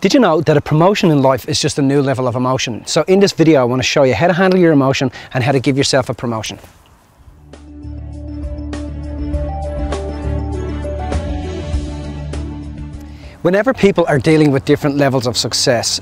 Did you know that a promotion in life is just a new level of emotion? So in this video I want to show you how to handle your emotion and how to give yourself a promotion. Whenever people are dealing with different levels of success,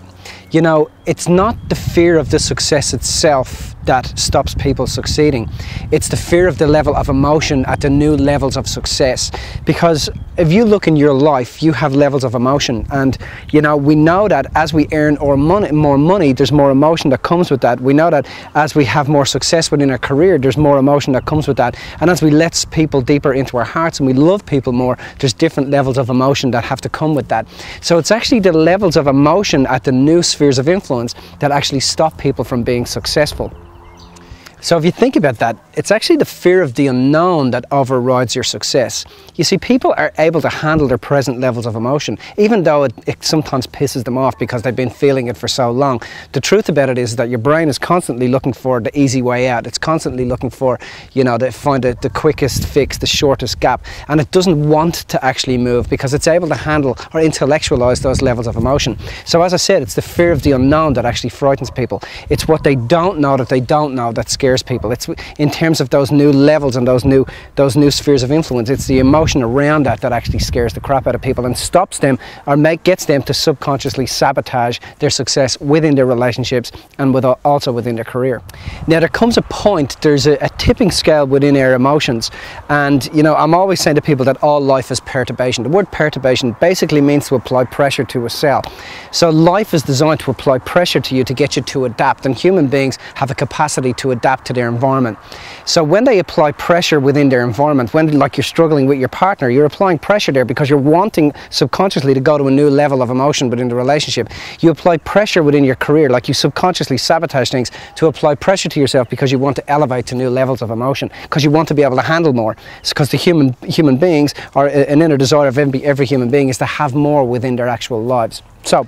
you know, it's not the fear of the success itself that stops people succeeding. It's the fear of the level of emotion at the new levels of success. Because if you look in your life, you have levels of emotion, and you know, we know that as we earn more money, there's more emotion that comes with that. We know that as we have more success within our career, there's more emotion that comes with that. And as we let people deeper into our hearts and we love people more, there's different levels of emotion that have to come with that. So it's actually the levels of emotion at the new spheres of influence that actually stop people from being successful. So if you think about that, it's actually the fear of the unknown that overrides your success. You see, people are able to handle their present levels of emotion, even though it sometimes pisses them off because they've been feeling it for so long. The truth about it is that your brain is constantly looking for the easy way out. It's constantly looking for, you know, to find the quickest fix, the shortest gap. And it doesn't want to actually move because it's able to handle or intellectualize those levels of emotion. So as I said, it's the fear of the unknown that actually frightens people. It's what they don't know that scares people. It's in terms of those new levels and those new spheres of influence. It's the emotion around that actually scares the crap out of people and stops them or gets them to subconsciously sabotage their success within their relationships and also within their career. Now there comes a point, there's a tipping scale within our emotions, and you know, I'm always saying to people that all life is perturbation. The word perturbation basically means to apply pressure to a cell. So life is designed to apply pressure to you to get you to adapt, and human beings have a capacity to adapt to their environment. So when they apply pressure within their environment, when like you're struggling with your partner, you're applying pressure there because you're wanting subconsciously to go to a new level of emotion within the relationship. You apply pressure within your career, like you subconsciously sabotage things to apply pressure to yourself because you want to elevate to new levels of emotion, because you want to be able to handle more. It's because the human beings, or an inner desire of every human being, is to have more within their actual lives. So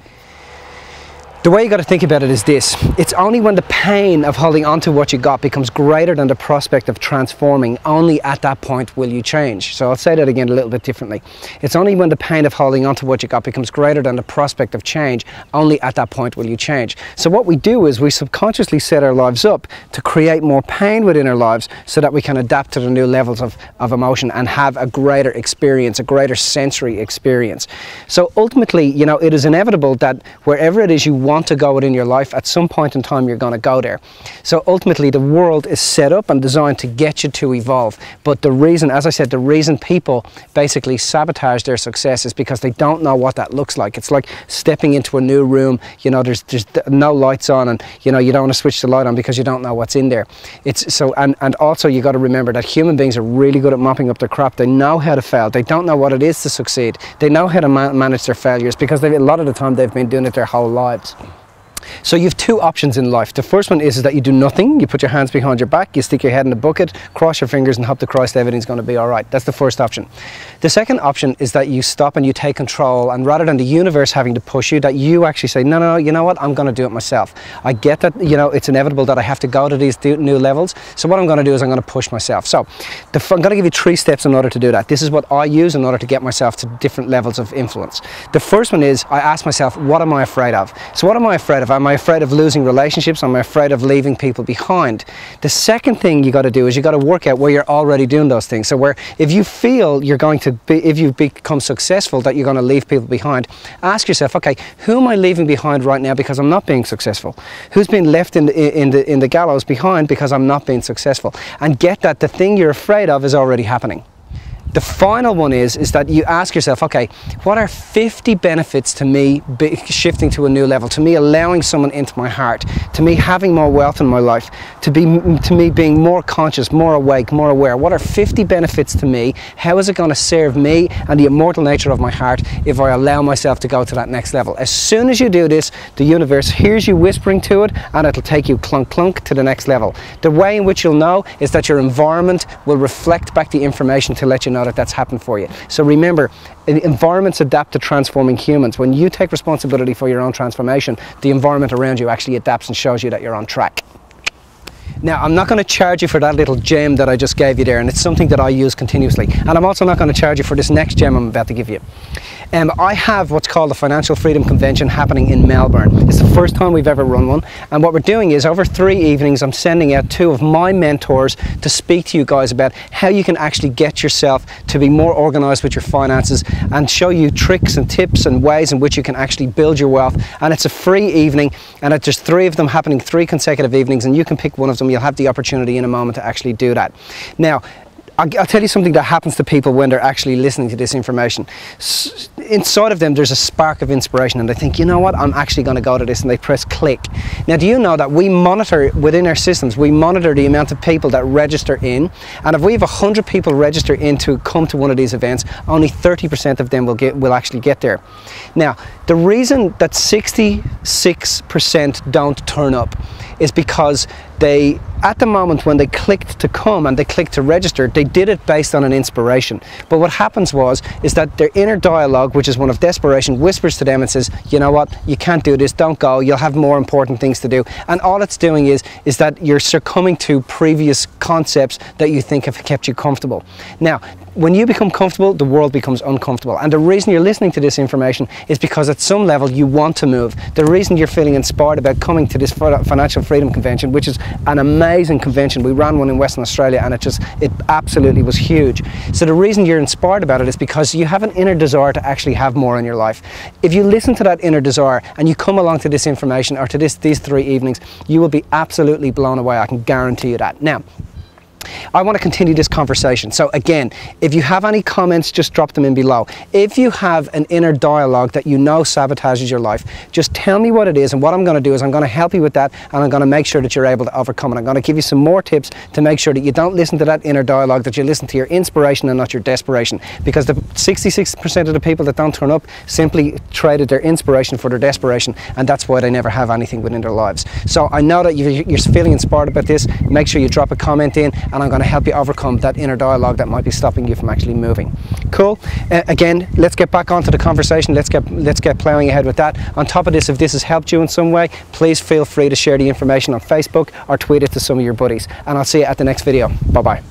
the way you got to think about it is this: it's only when the pain of holding on to what you got becomes greater than the prospect of transforming, only at that point will you change. So I'll say that again a little bit differently. It's only when the pain of holding on to what you got becomes greater than the prospect of change, only at that point will you change. So what we do is we subconsciously set our lives up to create more pain within our lives so that we can adapt to the new levels of emotion and have a greater experience, a greater sensory experience. So ultimately, you know, it is inevitable that wherever it is you want to go within your life, at some point in time you're going to go there. So ultimately the world is set up and designed to get you to evolve, but the reason, as I said, the reason people basically sabotage their success is because they don't know what that looks like. It's like stepping into a new room, you know, there's no lights on, and you know, you don't want to switch the light on because you don't know what's in there. It's so, and also you got to remember that human beings are really good at mopping up their crap. They know how to fail. They don't know what it is to succeed. They know how to manage their failures because a lot of the time they've been doing it their whole lives. So you have two options in life. The first one is that you do nothing. You put your hands behind your back, you stick your head in the bucket, cross your fingers and hope to Christ everything's going to be all right. That's the first option. The second option is that you stop and you take control, and rather than the universe having to push you, that you actually say, no, you know what, I'm going to do it myself. I get that, you know, it's inevitable that I have to go to these new levels. So what I'm going to do is I'm going to push myself. So I'm going to give you 3 steps in order to do that. This is what I use in order to get myself to different levels of influence. The first one is I ask myself, what am I afraid of? So what am I afraid of? Am I afraid of losing relationships? Am I afraid of leaving people behind? The second thing you got to do is you got to work out where you're already doing those things. So where if you feel you're going to be, if you've become successful, that you're going to leave people behind, ask yourself, okay, who am I leaving behind right now because I'm not being successful? Who's been left in the gallows behind because I'm not being successful? And get that the thing you're afraid of is already happening. The final one is that you ask yourself, okay, what are 50 benefits to me shifting to a new level, to me allowing someone into my heart, to me having more wealth in my life, to me being more conscious, more awake, more aware? What are 50 benefits to me? How is it going to serve me and the immortal nature of my heart if I allow myself to go to that next level? As soon as you do this, the universe hears you whispering to it, and it'll take you clunk clunk to the next level. The way in which you'll know is that your environment will reflect back the information to let you know that that's happened for you. So remember, environments adapt to transforming humans. When you take responsibility for your own transformation, the environment around you actually adapts and shows you that you're on track. Now, I'm not going to charge you for that little gem that I just gave you there, and it's something that I use continuously. And I'm also not going to charge you for this next gem I'm about to give you. I have what's called the Financial Freedom Convention happening in Melbourne. It's the first time we've ever run one, and what we're doing is over 3 evenings I'm sending out 2 of my mentors to speak to you guys about how you can actually get yourself to be more organized with your finances and show you tricks and tips and ways in which you can actually build your wealth. And it's a free evening, and it's just 3 of them happening 3 consecutive evenings, and you can pick one of them. You'll have the opportunity in a moment to actually do that. Now, I'll tell you something that happens to people when they're actually listening to this information. Inside of them there's a spark of inspiration, and they think, you know what, I'm actually going to go to this, and they press click. Now, do you know that we monitor within our systems, we monitor the amount of people that register in, and if we have 100 people register in to come to one of these events, only 30% of them will actually get there. Now, the reason that 66% don't turn up is because they, at the moment when they clicked to come and they clicked to register, they did it based on an inspiration. But what happens is that their inner dialogue, which is one of desperation, whispers to them and says, you know what, you can't do this, don't go, you'll have more important things to do. And all it's doing is that you're succumbing to previous concepts that you think have kept you comfortable. Now, when you become comfortable, the world becomes uncomfortable. And the reason you're listening to this information is because at some level you want to move. The reason you're feeling inspired about coming to this Financial Freedom Convention, which is an amazing convention. We ran one in Western Australia, and it absolutely was huge. So the reason you're inspired about it is because you have an inner desire to actually have more in your life. If you listen to that inner desire and you come along to this information or to these 3 evenings, you will be absolutely blown away. I can guarantee you that. Now, I want to continue this conversation. So again, if you have any comments, just drop them in below. If you have an inner dialogue that you know sabotages your life, just tell me what it is, and what I'm going to do is I'm going to help you with that, and I'm going to make sure that you're able to overcome it. I'm going to give you some more tips to make sure that you don't listen to that inner dialogue, that you listen to your inspiration and not your desperation, because the 66% of the people that don't turn up simply traded their inspiration for their desperation, and that's why they never have anything within their lives. So I know that you're feeling inspired about this. Make sure you drop a comment in, and I'm going to help you overcome that inner dialogue that might be stopping you from actually moving. Cool. Again, let's get back onto the conversation. Let's get plowing ahead with that. On top of this, if this has helped you in some way, please feel free to share the information on Facebook or tweet it to some of your buddies. And I'll see you at the next video. Bye bye.